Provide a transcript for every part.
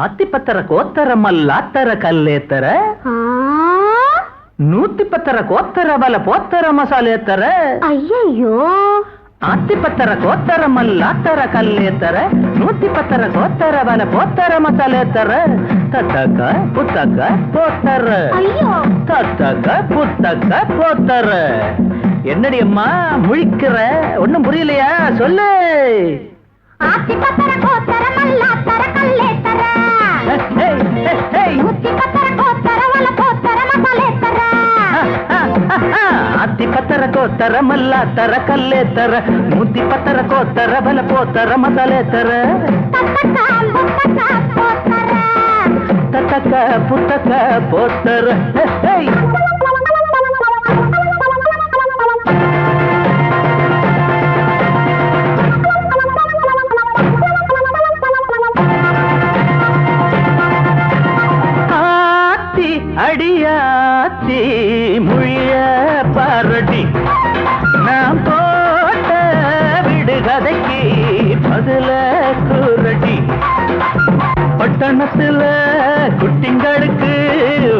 ಆತಿಪತ್ತರ ಕೋತ್ತರ ಮಲ್ಲಾತ್ತರ ಕಲ್ಲೇತ್ತರ 110 ಕೋತ್ತರ ಬಲ ಪೋತ್ತರ ಮಸಾಲೆತ್ತರ ಅಯ್ಯಯ್ಯೋ ಆತಿಪತ್ತರ ಕೋತ್ತರ ಮಲ್ಲಾತ್ತರ ಕಲ್ಲೇತ್ತರ 110 ಕೋತ್ತರ ಬಲ ಪೋತ್ತರ ಮಸಾಲೆತ್ತರ ತತ್ತಕ ಪುತ್ತಕ போத்தர ஐயோ தத்தக புத்தக போத்தர என்னடி அம்மா முழிக்கிற ஒண்ணும் புரியலையா சொல்லு ஆத்திபத்தர கோத்தர மல்லாத்தர கல்லேத்தர 110 கோத்தர வல போத்தர மசாலேத்தர ಆತಿಪತ್ತರ ಕೋತ್ತರ ಮಲ್ಲಾತ್ತರ ಕಲ್ಲೇತ್ತರ 110 ಕೋತ್ತರ ಬಲ ಪೋತ್ತರ ಮಸಾಲೆತ್ತರ ತತಕ ಪುತ್ತಕ ಪೋತ್ತರ அடியாத்தி முழிய பாரடி நாம் போட்ட விடுகதைக்கு பதில கூரடி பட்டணத்துல குட்டிங்களுக்கு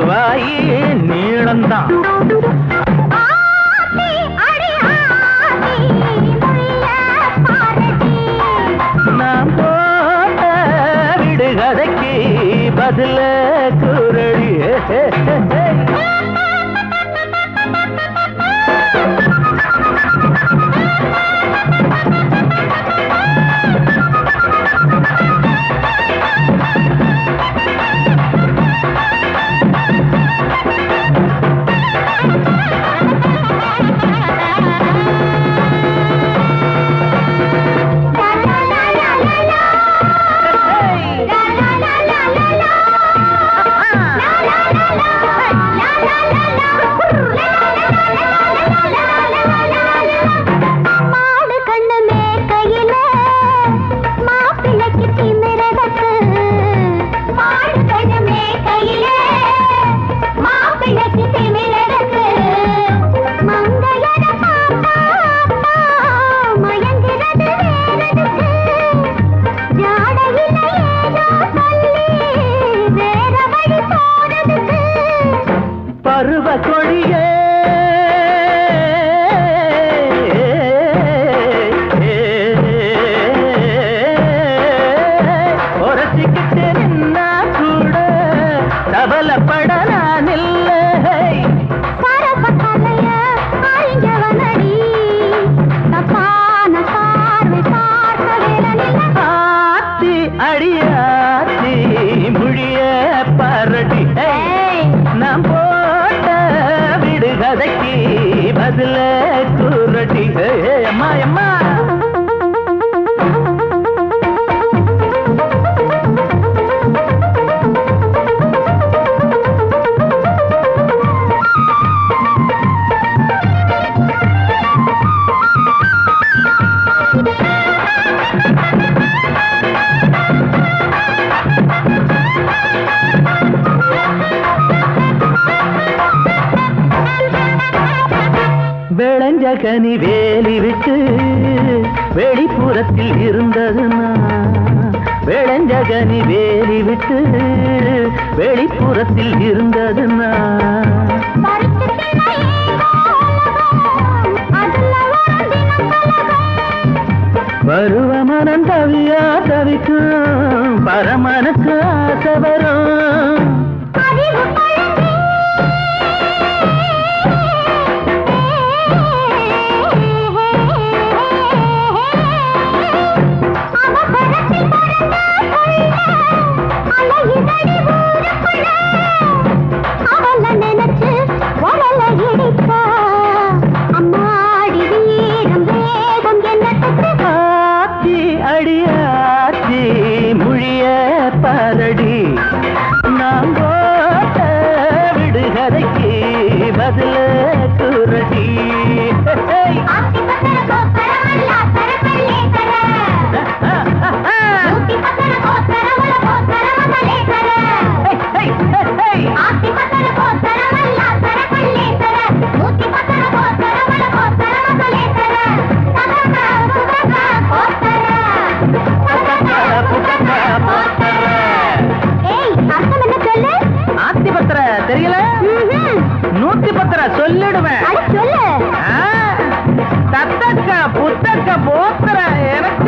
வாயி நீளம்தான் நாம் போட்ட விடுகதைக்கு பதில கூரடி பருவ கொடியே ஒரசிக்கிட்டு நின்னா கூட கவலைப்படலாம் இல்லை ஆத்தி அடியாத்தி முழிய பாரடி நாம் விடுகதைக்கு பதில கூரடி அம்மா அம்மா வெளஞ்சகனி வேலி விட்டு வெளிப்புறத்தில் இருந்ததுன்னா வெளஞ்சகனி வேலி விட்டு வெளிப்புறத்தில் இருந்ததுன்னா பருவ மனம் தவியா தவிக்கும் பரமனுக்கு ஆசை வரும் அடியாத்தி முழிய பாரடி நாம் போட்ட 110 சொல்லிடுவேன். அட சொல்லு. தத்தக்க புத்தக்க போத்துற எனக்கு